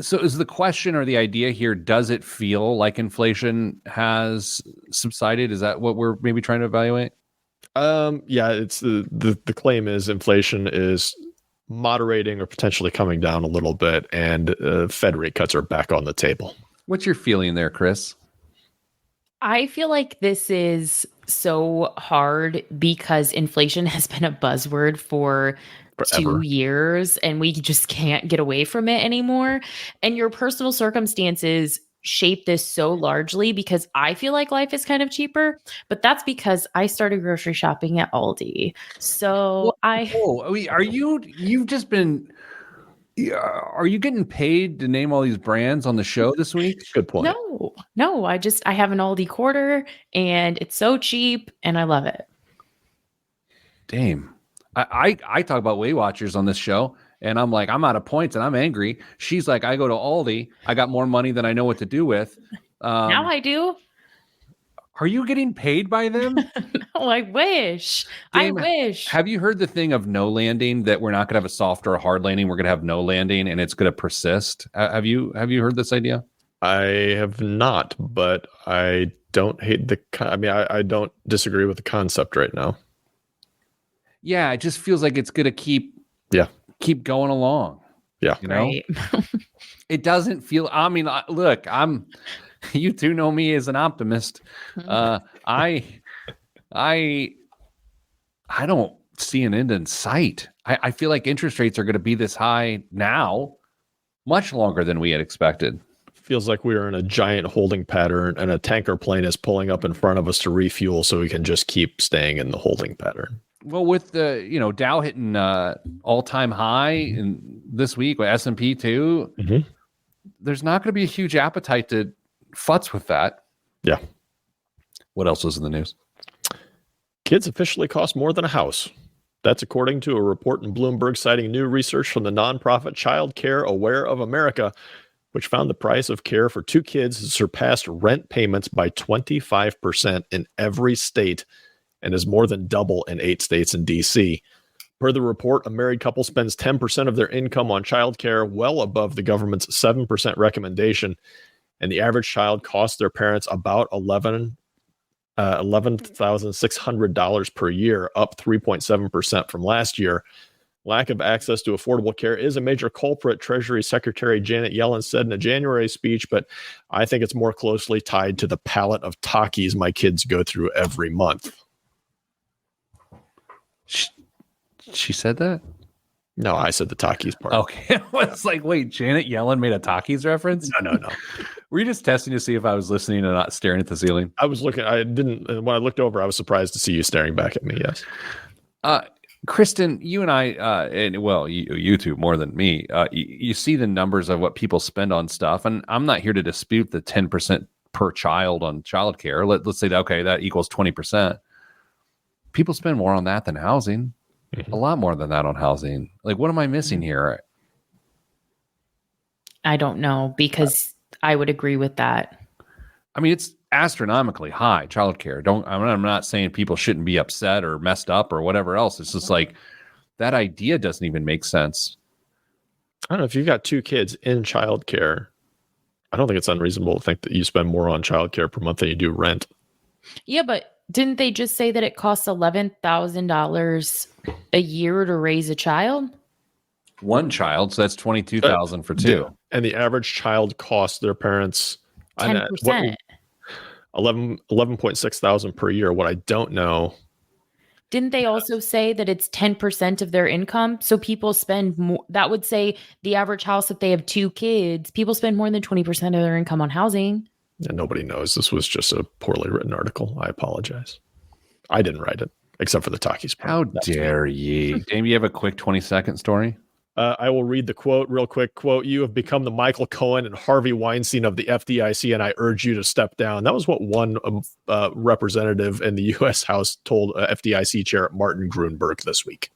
So is the question or the idea here, does it feel like inflation has subsided? Is that what we're maybe trying to evaluate? Yeah, it's the claim is inflation is moderating or potentially coming down a little bit, and Fed rate cuts are back on the table. What's your feeling there, Chris? I feel like this is so hard because inflation has been a buzzword for Forever. 2 years, and we just can't get away from it anymore. And your personal circumstances shape this so largely because I feel like life is kind of cheaper, but that's because I started grocery shopping at Aldi. So are you getting paid to name all these brands on the show this week? Good point. No, I have an Aldi quarter and it's so cheap and I love it. Dame, I talk about Weight Watchers on this show, and I'm like, I'm out of points and I'm angry. She's like, I go to Aldi, I got more money than I know what to do with. Now I do. Are you getting paid by them? No, I wish. Dame, I wish. Have you heard the thing of no landing, that we're not going to have a soft or a hard landing? We're going to have no landing and it's going to persist. Have you heard this idea? I have not, but I don't hate I don't disagree with the concept right now. Yeah, it just feels like it's going to keep going along. Yeah. You know, Right. it doesn't feel, I mean, look, you two know me as an optimist. I don't see an end in sight. I feel like interest rates are going to be this high now, much longer than we had expected. Feels like we are in a giant holding pattern and a tanker plane is pulling up in front of us to refuel so we can just keep staying in the holding pattern. Well, with the Dow hitting all-time high in this week, with S&P too, there's not going to be a huge appetite to futz with that. Yeah. What else was in the news? Kids officially cost more than a house. That's according to a report in Bloomberg citing new research from the nonprofit Child Care Aware of America, which found the price of care for 2 kids has surpassed rent payments by 25% in every state and is more than double in 8 states and D.C. Per the report, a married couple spends 10% of their income on childcare, well above the government's 7% recommendation, and the average child costs their parents about $11,600 per year, up 3.7% from last year. Lack of access to affordable care is a major culprit, Treasury Secretary Janet Yellen said in a January speech, but I think it's more closely tied to the palette of Takis my kids go through every month. She said that? No, I said the Takis part. Okay. I was like, wait, Janet Yellen made a Takis reference? No. Were you just testing to see if I was listening and not staring at the ceiling? I was looking. When I looked over, I was surprised to see you staring back at me. Yes. Kristen, you and I, and well, you two more than me, you see the numbers of what people spend on stuff. And I'm not here to dispute the 10% per child on childcare. Let's say that, okay, that equals 20%. People spend more on that than housing. A lot more than that on housing. Like, what am I missing here? I don't know, because I would agree with that. I mean, it's astronomically high childcare. I'm not saying people shouldn't be upset or messed up or whatever else. It's just like that idea doesn't even make sense. I don't know if you've got 2 kids in childcare. I don't think it's unreasonable to think that you spend more on childcare per month than you do rent. Yeah, but didn't they just say that it costs $11,000 a year to raise a child? One child, so that's $22,000 for 2. And the average child costs their parents 10%. $11,600 per year. What I don't know. Didn't they also say that it's 10% of their income? So people spend more. That would say the average house, if they have 2 kids, people spend more than 20% of their income on housing. And nobody knows. This was just a poorly written article. I apologize. I didn't write it, except for the Takis part. How dare ye? Dave, you have a quick 20-second story? I will read the quote real quick. Quote, "You have become the Michael Cohen and Harvey Weinstein of the FDIC, and I urge you to step down." That was what one representative in the U.S. House told FDIC Chair Martin Grunberg this week.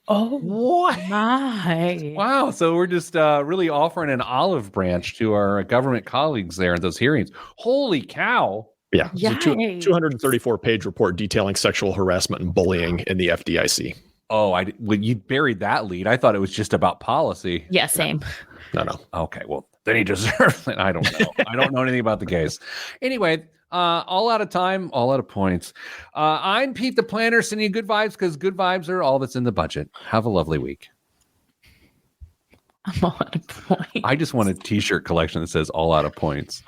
Oh, what? My. Wow. So we're just really offering an olive branch to our government colleagues there at those hearings. Holy cow. Yeah. It's a 234-page report detailing sexual harassment and bullying in the FDIC. Oh, when you buried that lead, I thought it was just about policy. Yeah, same. No. Okay, well, then he deserves it. I don't know. I don't know anything about the case. Anyway, all out of time, all out of points. I'm Pete the Planner, sending you good vibes because good vibes are all that's in the budget. Have a lovely week. I'm all out of points. I just want a t-shirt collection that says all out of points.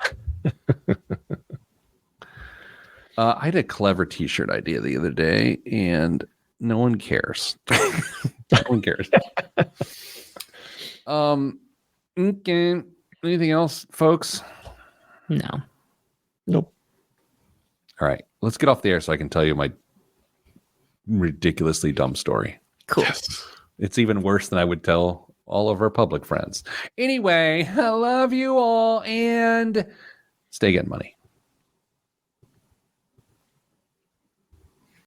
I had a clever t-shirt idea the other day, and no one cares. No one cares. Okay. Anything else, folks? No. Nope. All right. Let's get off the air so I can tell you my ridiculously dumb story. Cool. Yes. It's even worse than I would tell all of our public friends. Anyway, I love you all and stay getting money.